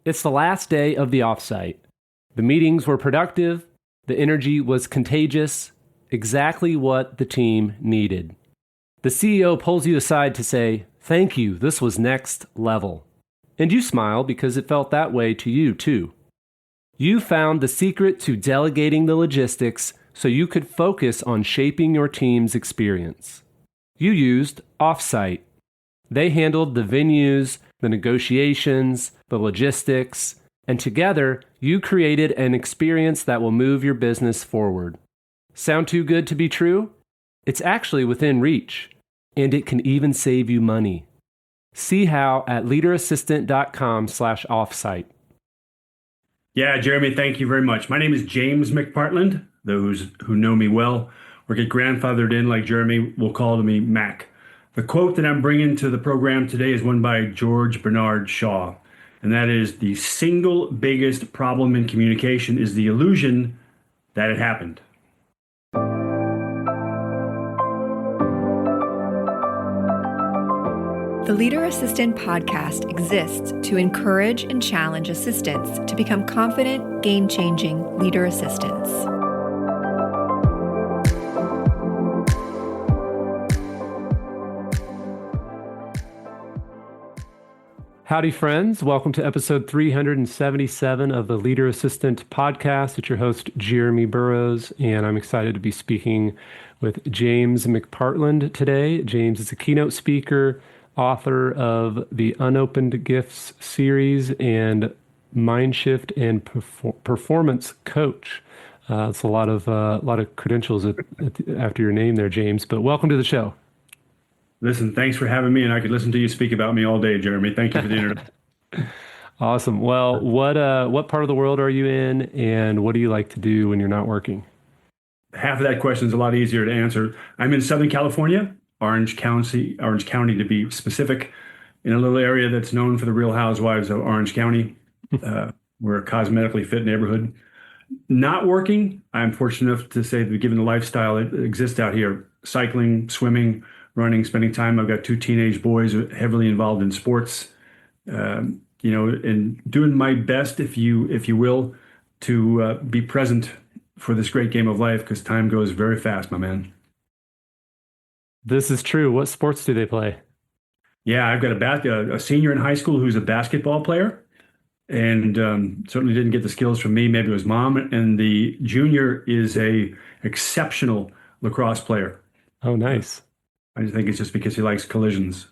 It's the last day of the offsite. The meetings were productive, the energy was contagious, exactly what the team needed. The CEO pulls you aside to say, "Thank you, this was next level." And you smile because it felt that way to you too. You found the secret to delegating the logistics so you could focus on shaping your team's experience. You used Offsite. They handled the venues, the negotiations, the logistics, and together you created an experience that will move your business forward. Sound too good to be true? It's actually within reach, and it can even save you money. See how at leaderassistant.com/offsite. Yeah, Jeremy, thank you very much. My name is James McPartland. Those who know me well or get grandfathered in like Jeremy will call me Mac. The quote that I'm bringing to the program today is one by George Bernard Shaw, and that is, "The single biggest problem in communication is the illusion that it happened." The Leader Assistant podcast exists to encourage and challenge assistants to become confident, game-changing leader assistants. Howdy, friends. Welcome to episode 377 of the Leader Assistant podcast. It's your host, Jeremy Burrows, and I'm excited to be speaking with James McPartland today. James is a keynote speaker, author of the Unopened Gifts series, and MindShift and Performance Coach. It's a lot of credentials after your name there, James. But welcome to the show. Listen, thanks for having me, and I could listen to you speak about me all day, Jeremy. Thank you for the introduction. Awesome. Well, what part of the world are you in, and what do you like to do when you're not working? Half of that question is a lot easier to answer. I'm in Southern California, Orange County to be specific, in a little area that's known for the Real Housewives of Orange County. We're a cosmetically fit neighborhood. Not working, I'm fortunate enough to say that given the lifestyle that exists out here, cycling, swimming, running, spending time. I've got two teenage boys heavily involved in sports, and doing my best, if you will, to be present for this great game of life, because time goes very fast, my man. This is true. What sports do they play? Yeah, I've got a senior in high school who's a basketball player, and certainly didn't get the skills from me. Maybe it was mom. And the junior is a exceptional lacrosse player. Oh, nice. I think it's just because he likes collisions.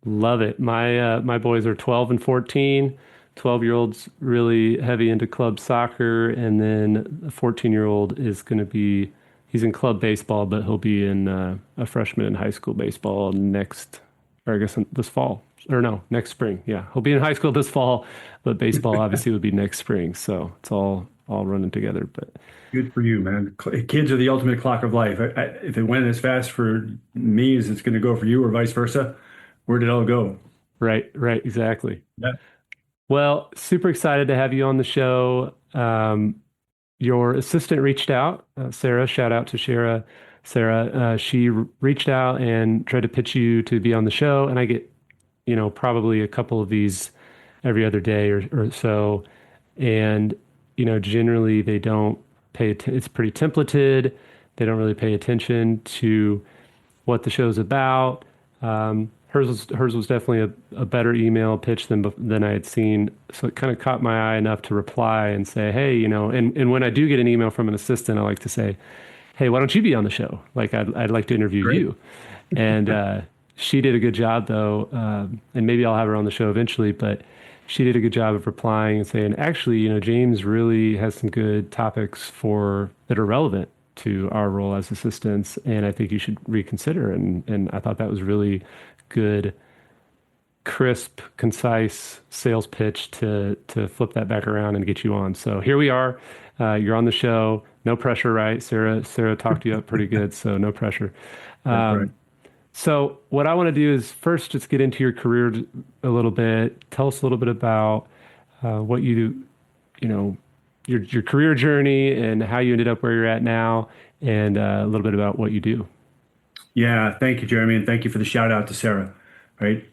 Love it. My boys are 12 and 14. 12-year-old's really heavy into club soccer, and then the 14-year-old is going to be, he's in club baseball, but he'll be in a freshman in high school baseball next fall. Or no, next spring. Yeah, he'll be in high school this fall, but baseball obviously would be next spring. So it's all running together. But good for you, man. Kids are the ultimate clock of life. If it went as fast for me as it's going to go for you, or vice versa, where did it all go? Right, exactly. Yeah. Well, super excited to have you on the show. Your assistant reached out, Sarah. Shout out to Sarah. She reached out and tried to pitch you to be on the show, and I get, probably a couple of these every other day or so, and generally they don't it's pretty templated. They don't really pay attention to what the show's about. Hers was definitely a better email pitch than I had seen. So it kind of caught my eye enough to reply and say, hey, and when I do get an email from an assistant, I like to say, hey, why don't you be on the show? Like, I'd like to interview Great. you. And she did a good job, though, and maybe I'll have her on the show eventually, but she did a good job of replying and saying, actually, James really has some good topics that are relevant to our role as assistants, and I think you should reconsider. And I thought that was really good, crisp, concise sales pitch to flip that back around and get you on. So here we are. You're on the show. No pressure, right? Sarah talked you up pretty good, so no pressure. Right. So what I want to do is first just get into your career a little bit. Tell us a little bit about what you do, your career journey and how you ended up where you're at now, and a little bit about what you do. Yeah, thank you, Jeremy, and thank you for the shout out to Sarah. Right,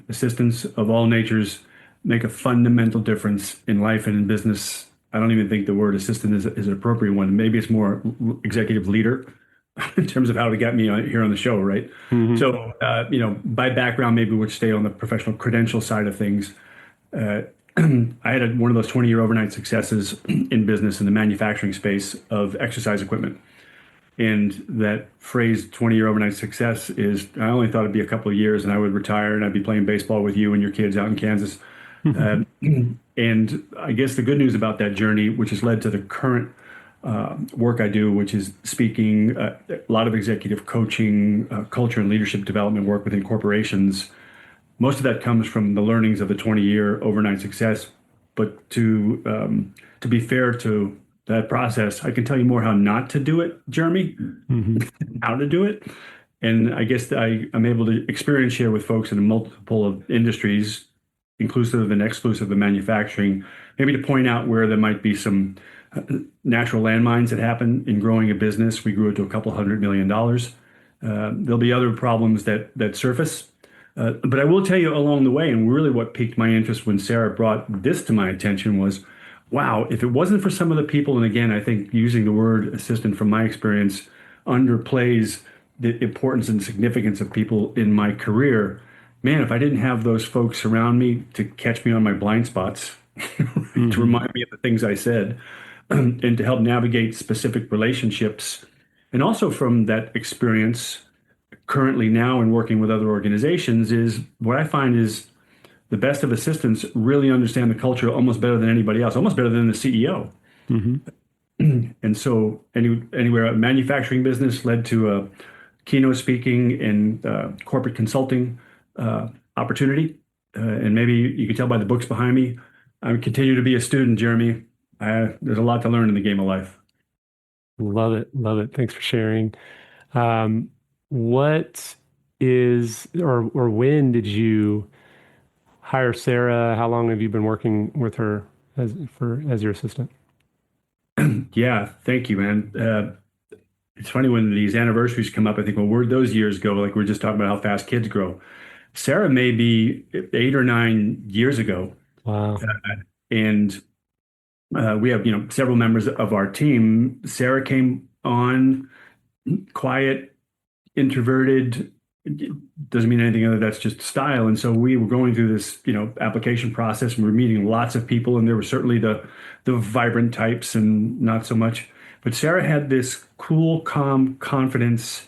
assistants of all natures make a fundamental difference in life and in business. I don't even think the word assistant is an appropriate one. Maybe it's more executive leader in terms of how to get me here on the show, right? So, by background, maybe we'd stay on the professional credential side of things. Uh, I had one of those 20-year overnight successes in business in the manufacturing space of exercise equipment. And that phrase 20-year overnight success is, I only thought it'd be a couple of years and I would retire and I'd be playing baseball with you and your kids out in Kansas. And I guess the good news about that journey, which has led to the current work I do, which is speaking, a lot of executive coaching, culture and leadership development work within corporations. Most of that comes from the learnings of the 20-year overnight success. But to be fair to that process, I can tell you more how not to do it, Jeremy, how to do it. And I guess I'm able to experience share with folks in multiple of industries, inclusive and exclusive of manufacturing, maybe to point out where there might be some natural landmines that happen in growing a business. We grew it to a couple $100 million. There'll be other problems that surface. But I will tell you along the way, and really what piqued my interest when Sarah brought this to my attention was, wow, if it wasn't for some of the people, and again, I think using the word assistant from my experience underplays the importance and significance of people in my career. Man, if I didn't have those folks around me to catch me on my blind spots, to remind me of the things I said, and to help navigate specific relationships, and also from that experience currently now in working with other organizations, is what I find is the best of assistants really understand the culture almost better than anybody else, almost better than the CEO. And so anywhere a manufacturing business led to a keynote speaking and corporate consulting opportunity. And maybe you can tell by the books behind me, I continue to be a student, Jeremy. There's a lot to learn in the game of life. Love it. Love it. Thanks for sharing. What is, or when did you hire Sarah? How long have you been working with her as your assistant? Yeah, thank you, man. It's funny when these anniversaries come up, I think, well, where'd those years go? Like we're just talking about how fast kids grow. Sarah may be 8 or 9 years ago. Wow. And we have, several members of our team. Sarah came on quiet, introverted. It doesn't mean anything other. That's just style. And so we were going through this, application process, and we were meeting lots of people, and there were certainly the vibrant types and not so much. But Sarah had this cool, calm confidence,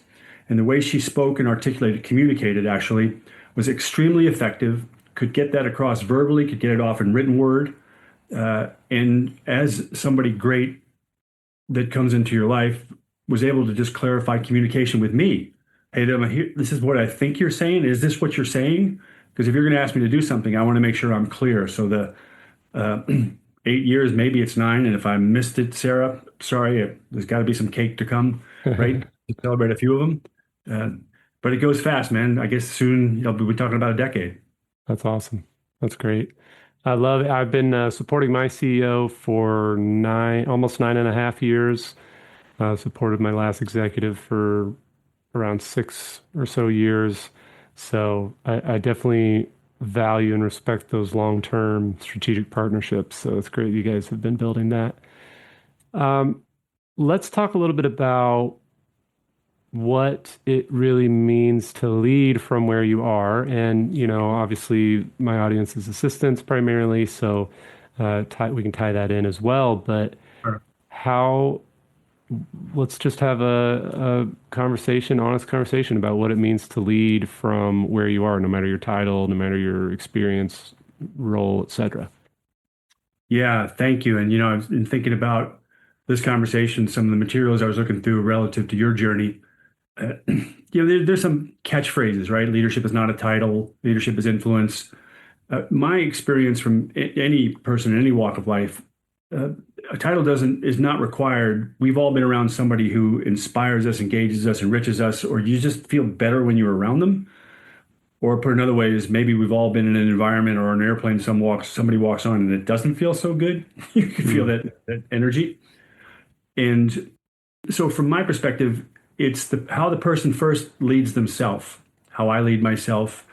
and the way she spoke and articulated, communicated actually, was extremely effective. Could get that across verbally, could get it off in written word. And as somebody great that comes into your life, was able to just clarify communication with me. Hey, this is what I think you're saying. Is this what you're saying? Because if you're going to ask me to do something, I want to make sure I'm clear. So the 8 years, maybe it's 9. And if I missed it, Sarah, sorry, there's got to be some cake to come, right? To celebrate a few of them. But it goes fast, man. I guess soon we'll be talking about a decade. That's awesome. That's great. I love it. I've been supporting my CEO for almost 9.5 years. Supported my last executive for around 6 or so years. So I definitely value and respect those long-term strategic partnerships. So it's great you guys have been building that. Let's talk a little bit about what it really means to lead from where you are. And, obviously my audience is assistants primarily, so we can tie that in as well. But Sure. Let's just have a honest conversation about what it means to lead from where you are, no matter your title, no matter your experience, role, etc. Yeah, thank you. And, I've been thinking about this conversation, some of the materials I was looking through relative to your journey. There's some catchphrases, right? Leadership is not a title. Leadership is influence. My experience from any person in any walk of life, a title is not required. We've all been around somebody who inspires us, engages us, enriches us, or you just feel better when you're around them. Or put another way is maybe we've all been in an environment or an airplane, somebody walks on and it doesn't feel so good. You can feel that energy. And so from my perspective, it's how the person first leads themselves, how I lead myself.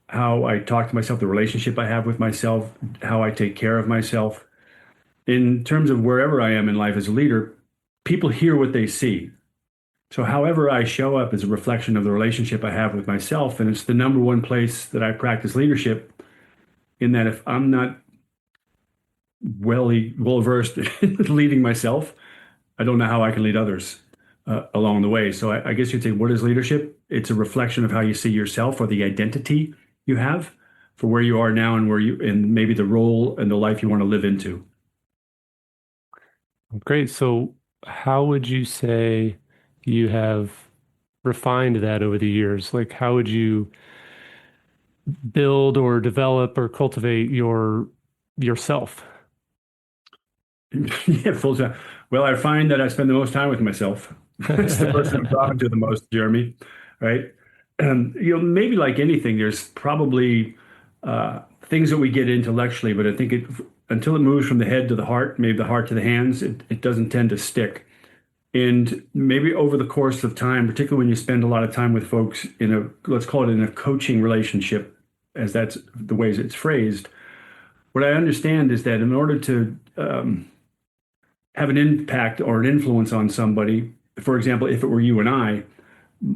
how I talk to myself, the relationship I have with myself, how I take care of myself. In terms of wherever I am in life as a leader, people hear what they see. So however I show up is a reflection of the relationship I have with myself. And it's the number one place that I practice leadership, in that if I'm not well versed in leading myself, I don't know how I can lead others along the way. So I guess you'd say, what is leadership? It's a reflection of how you see yourself, or the identity you have for where you are now, and and maybe the role and the life you want to live into. Great. So how would you say you have refined that over the years? Like, how would you build or develop or cultivate yourself? Yeah, full time. Well, I find that I spend the most time with myself. It's the person I'm talking to the most, Jeremy, right? Maybe like anything, there's probably things that we get intellectually, but I think until it moves from the head to the heart, maybe the heart to the hands, it doesn't tend to stick. And maybe over the course of time, particularly when you spend a lot of time with folks let's call it in a coaching relationship, as that's the ways it's phrased, what I understand is that in order to have an impact or an influence on somebody, for example, if it were you and I,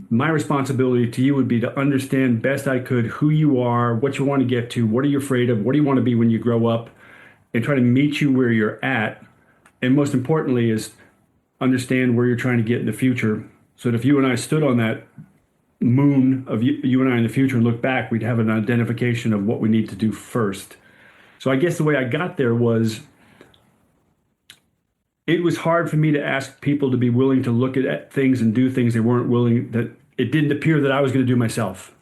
my responsibility to you would be to understand best I could who you are, what you want to get to, what are you afraid of, what do you want to be when you grow up, and try to meet you where you're at. And most importantly is understand where you're trying to get in the future, so that if you and I stood on that moon of you and I in the future and look back, we'd have an identification of what we need to do first. So I guess the way I got there was, it was hard for me to ask people to be willing to look at things and do things they weren't willing, that it didn't appear that I was going to do myself.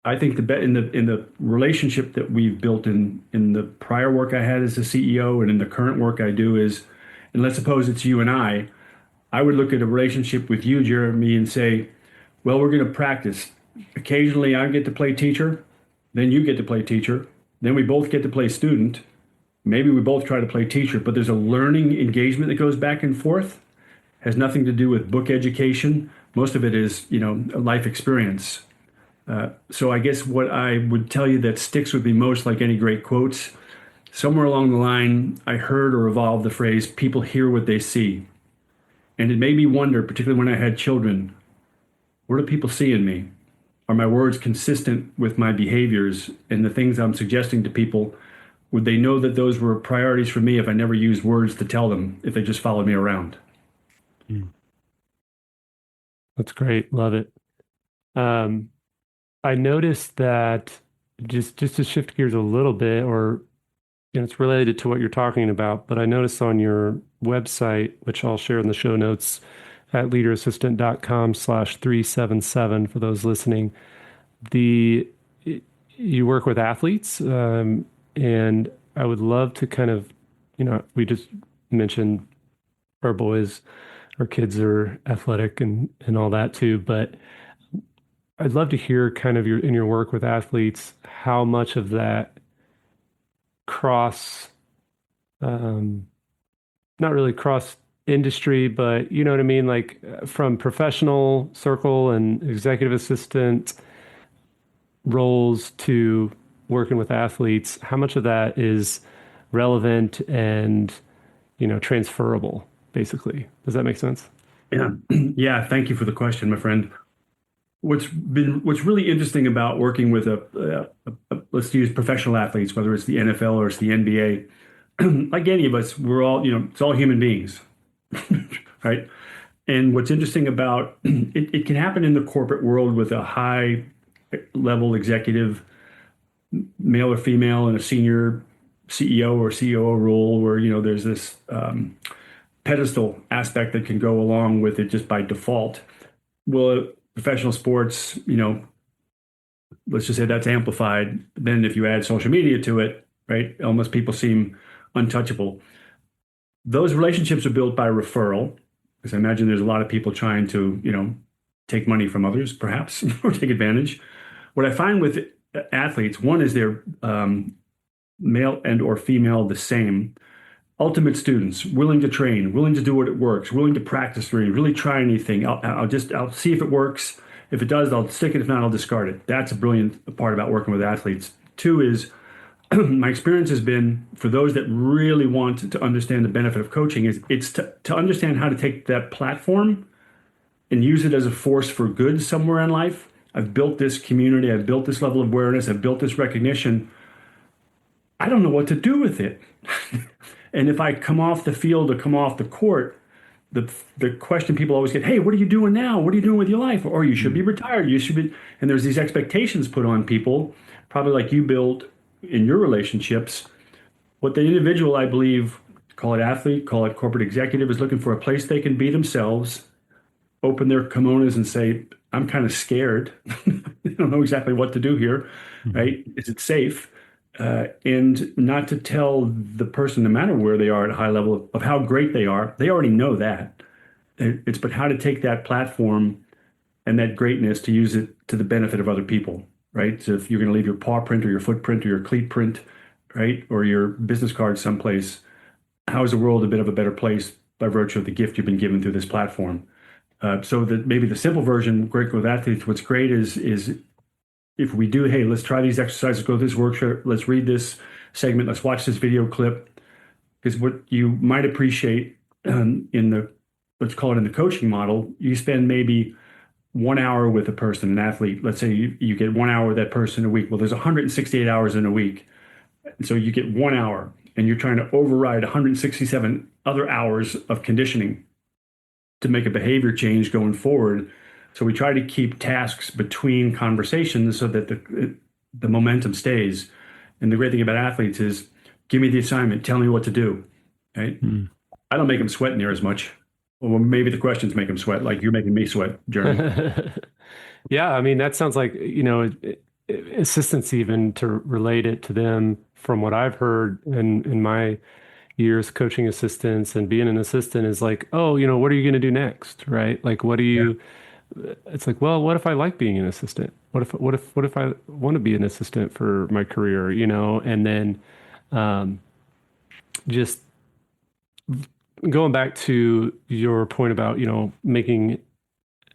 I think in the relationship that we've built in the prior work I had as a CEO and in the current work I do is, and let's suppose it's you and I would look at a relationship with you, Jeremy, and say, well, we're going to practice. Occasionally I get to play teacher, then you get to play teacher, then we both get to play student. Maybe we both try to play teacher, but there's a learning engagement that goes back and forth. Has nothing to do with book education. Most of it is, a life experience. So I guess what I would tell you that sticks with me most, like any great quotes, somewhere along the line, I heard or evolved the phrase, people hear what they see. And it made me wonder, particularly when I had children, what do people see in me? Are my words consistent with my behaviors and the things I'm suggesting to people? Would they know that those were priorities for me if I never used words to tell them, if they just followed me around? That's great. Love it. I noticed that, just to shift gears a little bit, or it's related to what you're talking about, but I noticed on your website, which I'll share in the show notes at leaderassistant.com/377 for those listening, you work with athletes, and I would love to kind of, we just mentioned our kids are athletic and all that too, but I'd love to hear kind of in your work with athletes, how much of that not really cross industry, but you know what I mean? Like from professional circle and executive assistant roles to working with athletes, how much of that is relevant and, transferable, basically? Does that make sense? Yeah. Yeah. Thank you for the question, my friend. What's really interesting about working with let's use professional athletes, whether it's the NFL or it's the NBA, like any of us, we're all, it's all human beings, right? And what's interesting about it can happen in the corporate world with a high level executive, male or female, in a senior CEO or COO role where, there's this pedestal aspect that can go along with it just by default. Well, professional sports, let's just say that's amplified. Then if you add social media to it, right, almost people seem untouchable. Those relationships are built by referral, because I imagine there's a lot of people trying to, take money from others, perhaps, or take advantage. What I find with athletes, one is they're male and or female the same. Ultimate students, willing to train, willing to do what it works, willing to practice, really try anything. I'll see if it works, If it does, I'll stick it. If not, I'll discard it. That's a brilliant part about working with athletes. Two is my experience has been for those that really want to understand the benefit of coaching is it's to understand how to take that platform and use it as a force for good somewhere in life. I've built this community. I've built this level of awareness. I've built this recognition. I don't know what to do with it. And if I come off the field or come off the court, the question people always get, hey, what are you doing now? What are you doing with your life? Or you should be retired. You should be. And there's these expectations put on people, probably like you built in your relationships. What the individual, I believe, call it athlete, call it corporate executive, is looking for a place they can be themselves, open their kimonos and say, I'm kind of scared. I don't know exactly what to do here, right? Is it safe? And not to tell the person, no matter where they are at a high level, of how great they are. They already know that. It's but how to take that platform and that greatness to use it to the benefit of other people, right? So if you're going to leave your paw print or your footprint or your cleat print, right, or your business card someplace, how is the world a bit of a better place by virtue of the gift you've been given through this platform? So that maybe the simple version, great with athletes, what's great is if we do, hey, let's try these exercises, go to this workshop, let's read this segment, let's watch this video clip, because what you might appreciate in the, let's call it in the coaching model, you spend maybe 1 hour with a person, an athlete. Let's say you get 1 hour with that person a week. Well, there's 168 hours in a week. And so you get 1 hour and you're trying to override 167 other hours of conditioning to make a behavior change going forward. So we try to keep tasks between conversations so that the momentum stays. And the great thing about athletes is, give me the assignment, tell me what to do, right? I don't make them sweat near as much. Well, maybe the questions make them sweat, like you're making me sweat, Jeremy. Yeah, I mean, that sounds like, assistants, even to relate it to them, from what I've heard in my years coaching assistants and being an assistant, is like, oh, what are you going to do next, right? Like, what do you... It's like, well, what if I like being an assistant? What if I want to be an assistant for my career, And then just going back to your point about, making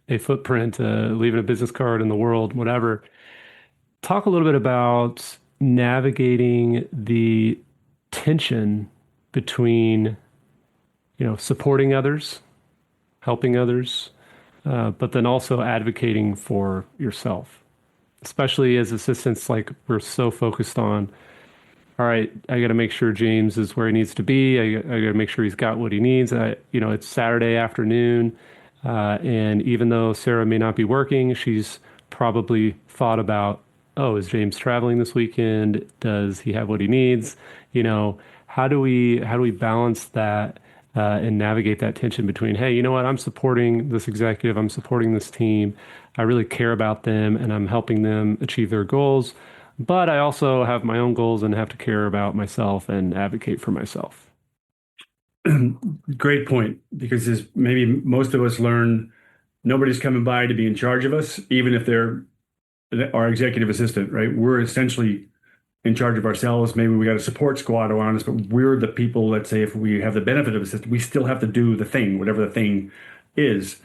a footprint, leaving a business card in the world, whatever. Talk a little bit about navigating the tension between, supporting others, helping others, but then also advocating for yourself, especially as assistants. Like, we're so focused on, all right, I got to make sure James is where he needs to be. I got to make sure he's got what he needs. It's Saturday afternoon, and even though Sarah may not be working, she's probably thought about, oh, is James traveling this weekend? Does he have what he needs? How do we balance that? And navigate that tension between, hey, you know what, I'm supporting this executive, I'm supporting this team, I really care about them, and I'm helping them achieve their goals, but I also have my own goals and have to care about myself and advocate for myself. Great point, because as maybe most of us learn, nobody's coming by to be in charge of us, even if they're our executive assistant, right? We're essentially in charge of ourselves. Maybe we got a support squad around us, but we're the people, let's say, if we have the benefit of a system, we still have to do the thing, whatever the thing is.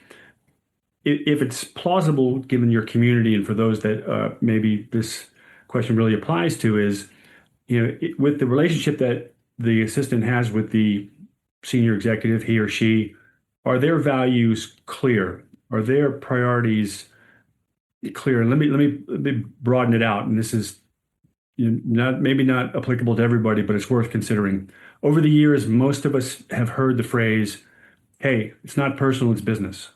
If it's plausible, given your community, and for those that maybe this question really applies to, is, with the relationship that the assistant has with the senior executive, he or she, are their values clear? Are their priorities clear? And let me broaden it out. And this is maybe not applicable to everybody, but it's worth considering. Over the years, most of us have heard the phrase, hey, it's not personal, it's business.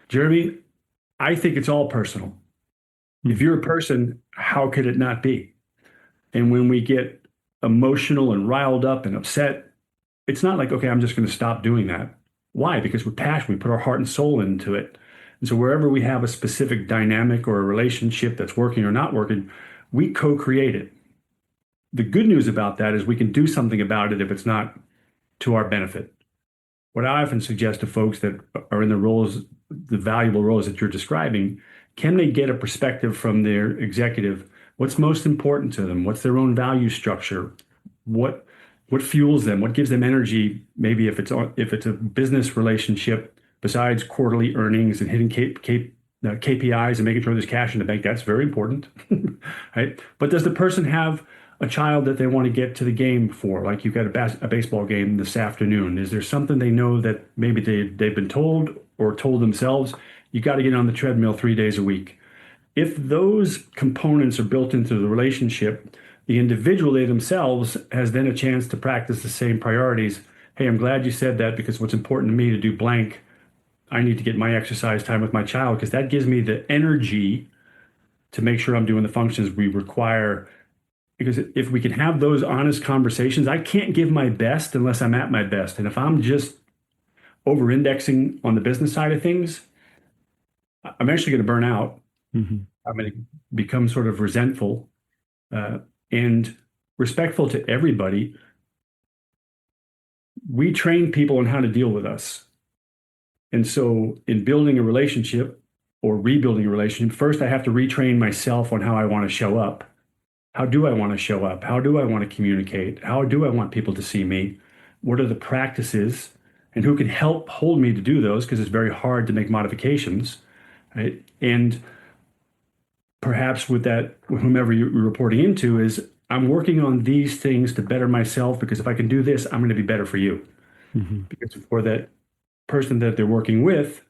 Jeremy, I think it's all personal. If you're a person, how could it not be? And when we get emotional and riled up and upset, it's not like, okay, I'm just going to stop doing that. Why? Because we're passionate. We put our heart and soul into it. And so wherever we have a specific dynamic or a relationship that's working or not working, we co-create it. The good news about that is we can do something about it if it's not to our benefit. What I often suggest to folks that are in the roles, the valuable roles that you're describing, can they get a perspective from their executive? What's most important to them? What's their own value structure? What fuels them? What gives them energy? Maybe if it's a business relationship, besides quarterly earnings and hitting KPIs and making sure there's cash in the bank. That's very important, right? But does the person have a child that they want to get to the game for? Like you've got a baseball game this afternoon. Is there something they know that maybe they've been told or told themselves? You got to get on the treadmill 3 days a week. If those components are built into the relationship, the individual, they themselves, has then a chance to practice the same priorities. Hey, I'm glad you said that because what's important to me to do blank, I need to get my exercise time with my child because that gives me the energy to make sure I'm doing the functions we require. Because if we can have those honest conversations, I can't give my best unless I'm at my best. And if I'm just over-indexing on the business side of things, I'm actually going to burn out. Mm-hmm. I'm going to become sort of resentful and respectful to everybody. We train people on how to deal with us. And so in building a relationship or rebuilding a relationship, first I have to retrain myself on how I want to show up. How do I want to show up? How do I want to communicate? How do I want people to see me? What are the practices? And who can help hold me to do those? Because it's very hard to make modifications, right? And perhaps with that, whomever you're reporting into is, I'm working on these things to better myself because if I can do this, I'm going to be better for you. Mm-hmm. Because for that person that they're working with,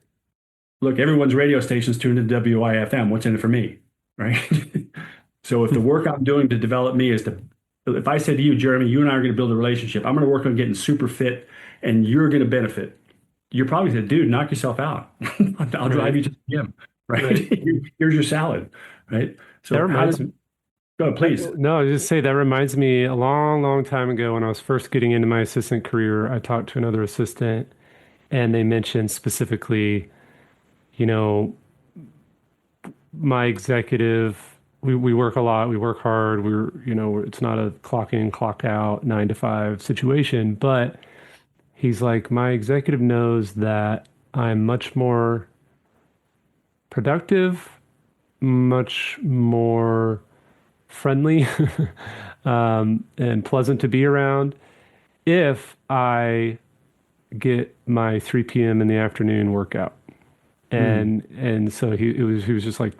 look, everyone's radio station's tuned into WIFM. What's in it for me, right? So if the work I'm doing to develop me is if I said to you, Jeremy, you and I are going to build a relationship, I'm going to work on getting super fit and you're going to benefit. You're probably saying, dude, knock yourself out. I'll drive you to the gym, right? Here's your salad, right? So that reminds me. Go ahead, please. No, I just say that reminds me a long, long time ago when I was first getting into my assistant career, I talked to another assistant and they mentioned specifically, my executive, we work a lot, we work hard, it's not a clock in, clock out, 9 to 5 situation, but he's like, my executive knows that I'm much more productive, much more friendly and pleasant to be around if I get my 3 p.m. in the afternoon workout. And so he was just like,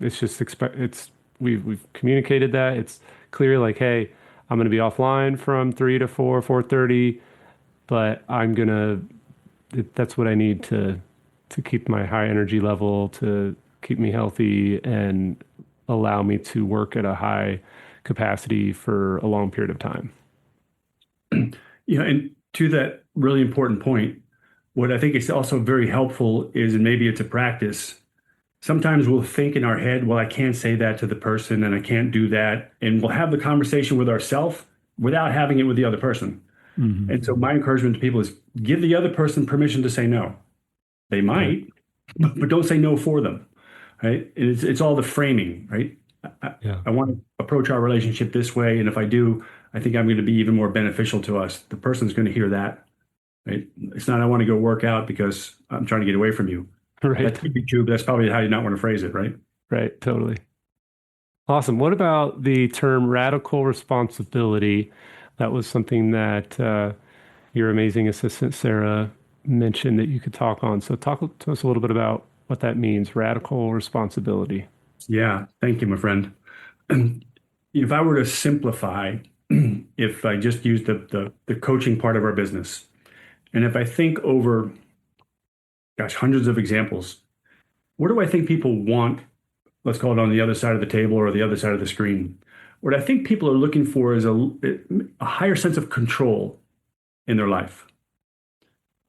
we've communicated that. It's clear like, hey, I'm going to be offline from 3 to 4:30, but that's what I need to keep my high energy level, to keep me healthy and allow me to work at a high capacity for a long period of time. And to that really important point, what I think is also very helpful is, and maybe it's a practice, sometimes we'll think in our head, well, I can't say that to the person and I can't do that. And we'll have the conversation with ourselves without having it with the other person. Mm-hmm. And so my encouragement to people is give the other person permission to say no. They might, but don't say no for them, right? It's all the framing, right? I want to approach our relationship this way. And if I do, I think I'm going to be even more beneficial to us. The person's going to hear that, right? It's not, I want to go work out because I'm trying to get away from you. Right. That could be true, but that's probably how you not want to phrase it, right? Right. Totally. Awesome. What about the term radical responsibility? That was something that your amazing assistant, Sarah, mentioned that you could talk on. So talk to us a little bit about what that means, radical responsibility. Yeah. Thank you, my friend. If I were to simplify, if I just use the coaching part of our business, and if I think over, hundreds of examples, what do I think people want? Let's call it on the other side of the table or the other side of the screen. What I think people are looking for is a higher sense of control in their life.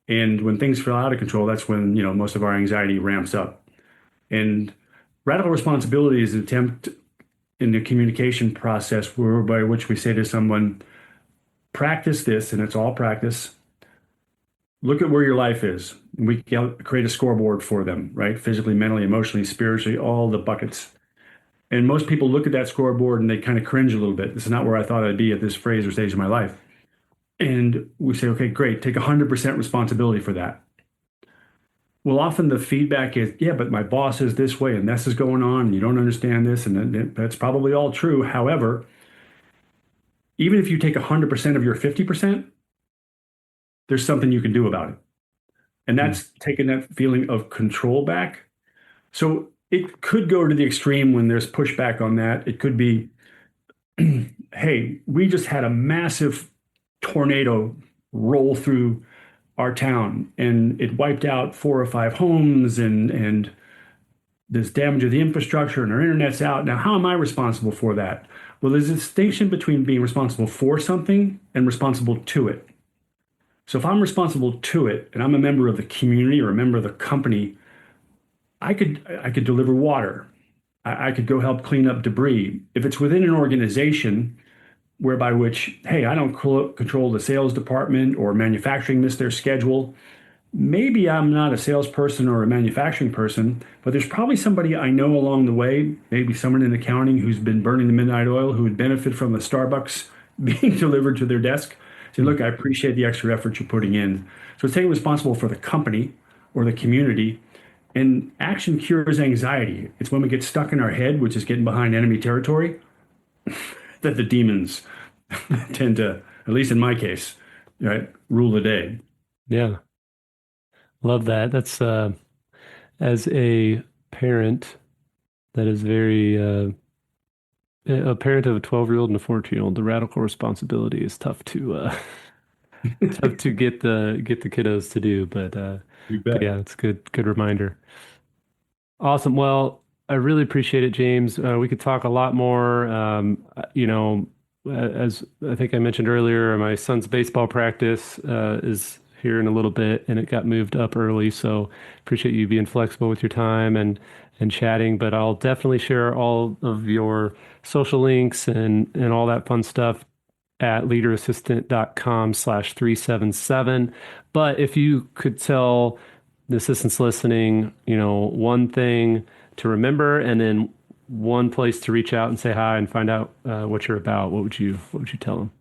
And when things feel out of control, that's when, most of our anxiety ramps up. And radical responsibility is an attempt in the communication process by which we say to someone, practice this, and it's all practice. Look at where your life is. We can create a scoreboard for them, right? Physically, mentally, emotionally, spiritually, all the buckets. And most people look at that scoreboard and they kind of cringe a little bit. This is not where I thought I'd be at this phase or stage of my life. And we say, okay, great, take 100% responsibility for that. Well, often the feedback is, yeah, but my boss is this way and this is going on and you don't understand this. And that's probably all true. However, even if you take 100% of your 50%, there's something you can do about it. And that's taking that feeling of control back. So it could go to the extreme when there's pushback on that. It could be, hey, we just had a massive tornado roll through our town and it wiped out 4 or 5 homes and there's damage of the infrastructure and our internet's out. Now, how am I responsible for that? Well, there's a distinction between being responsible for something and responsible to it. So if I'm responsible to it and I'm a member of the community or a member of the company, I could deliver water. I could go help clean up debris. If it's within an organization whereby which, hey, I don't control the sales department or manufacturing missed their schedule, maybe I'm not a salesperson or a manufacturing person, but there's probably somebody I know along the way, maybe someone in accounting who's been burning the midnight oil, who would benefit from the Starbucks being delivered to their desk. Say, look, I appreciate the extra effort you're putting in. So it's taking responsible for the company or the community. And action cures anxiety. It's when we get stuck in our head, which is getting behind enemy territory, that the demons tend to, at least in my case, right, rule the day. Yeah. Love that. That's as a parent that is very a parent of a 12-year-old and a 14-year-old, the radical responsibility is tough to tough to get the kiddos to do, but yeah, it's a good reminder. Awesome. Well, I really appreciate it, James. We could talk a lot more. As I think I mentioned earlier, my son's baseball practice is here in a little bit, and it got moved up early. So appreciate you being flexible with your time and chatting. But I'll definitely share all of your social links and all that fun stuff at leaderassistant.com/377. But if you could tell the assistants listening, one thing to remember and then one place to reach out and say hi and find out what you're about, what would you tell them?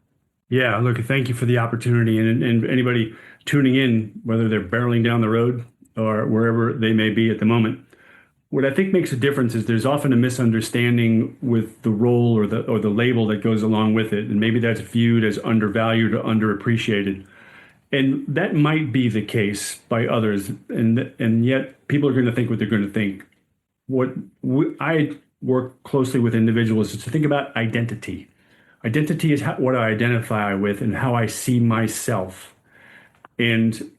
Yeah, look, thank you for the opportunity. And anybody tuning in, whether they're barreling down the road or wherever they may be at the moment, what I think makes a difference is there's often a misunderstanding with the role or the label that goes along with it. And maybe that's viewed as undervalued or underappreciated. And that might be the case by others. And yet people are going to think what they're going to think. I work closely with individuals is to think about identity. Identity is what I identify with and how I see myself. And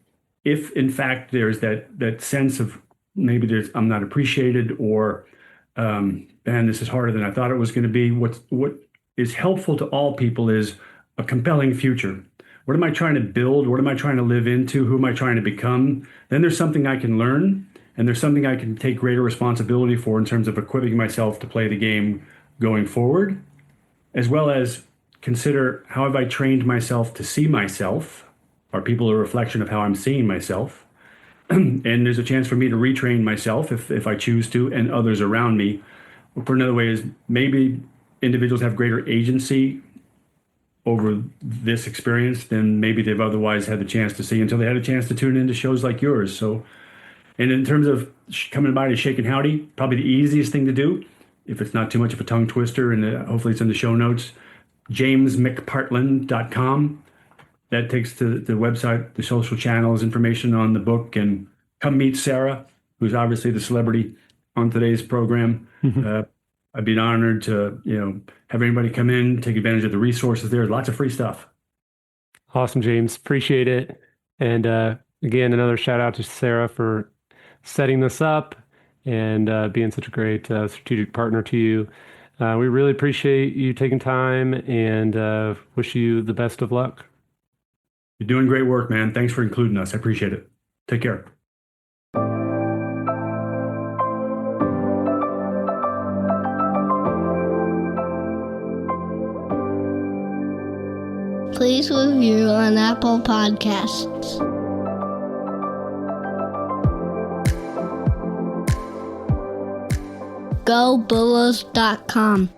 if, in fact, there's that sense of maybe I'm not appreciated or, man, this is harder than I thought it was going to be, what is helpful to all people is a compelling future. What am I trying to build? What am I trying to live into? Who am I trying to become? Then there's something I can learn, and there's something I can take greater responsibility for in terms of equipping myself to play the game going forward, as well as consider how have I trained myself to see myself? Are people a reflection of how I'm seeing myself? And there's a chance for me to retrain myself if I choose to, and others around me. Or put another way is maybe individuals have greater agency over this experience than maybe they've otherwise had the chance to see until they had a chance to tune into shows like yours. So, and in terms of coming by to shake and howdy, probably the easiest thing to do, if it's not too much of a tongue twister, and hopefully it's in the show notes, jamesmcpartland.com. That takes to the website, the social channels, information on the book, and come meet Sarah, who's obviously the celebrity on today's program. I'd be honored to, have anybody come in, take advantage of the resources there. Lots of free stuff. Awesome, James. Appreciate it. And again, another shout out to Sarah for setting this up and being such a great strategic partner to you. We really appreciate you taking time and wish you the best of luck. You're doing great work, man. Thanks for including us. I appreciate it. Take care. Please review on Apple Podcasts. GoBulls.com.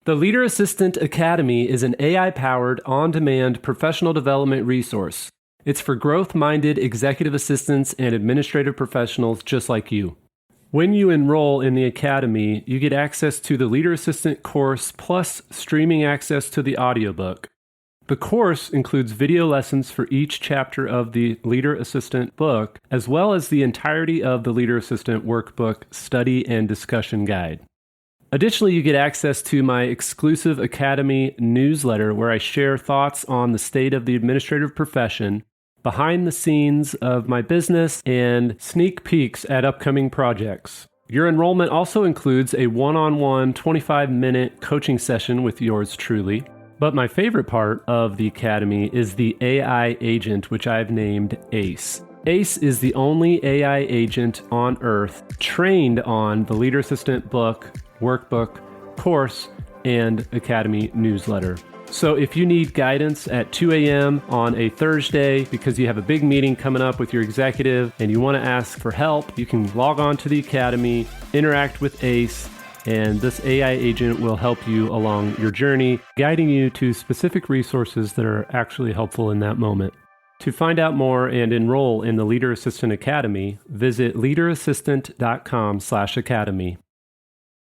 The Leader Assistant Academy is an AI-powered, on-demand professional development resource. It's for growth-minded executive assistants and administrative professionals just like you. When you enroll in the Academy, you get access to the Leader Assistant course plus streaming access to the audiobook. The course includes video lessons for each chapter of the Leader Assistant book, as well as the entirety of the Leader Assistant workbook study and discussion guide. Additionally, you get access to my exclusive Academy newsletter where I share thoughts on the state of the administrative profession, behind the scenes of my business, and sneak peeks at upcoming projects. Your enrollment also includes a one-on-one 25-minute coaching session with yours truly. But my favorite part of the Academy is the AI agent, which I've named ACE. ACE is the only AI agent on Earth trained on the Leader Assistant book, workbook, course, and Academy newsletter. So if you need guidance at 2 a.m. on a Thursday because you have a big meeting coming up with your executive and you want to ask for help, you can log on to the Academy, interact with ACE, and this AI agent will help you along your journey, guiding you to specific resources that are actually helpful in that moment. To find out more and enroll in the Leader Assistant Academy, visit leaderassistant.com/academy.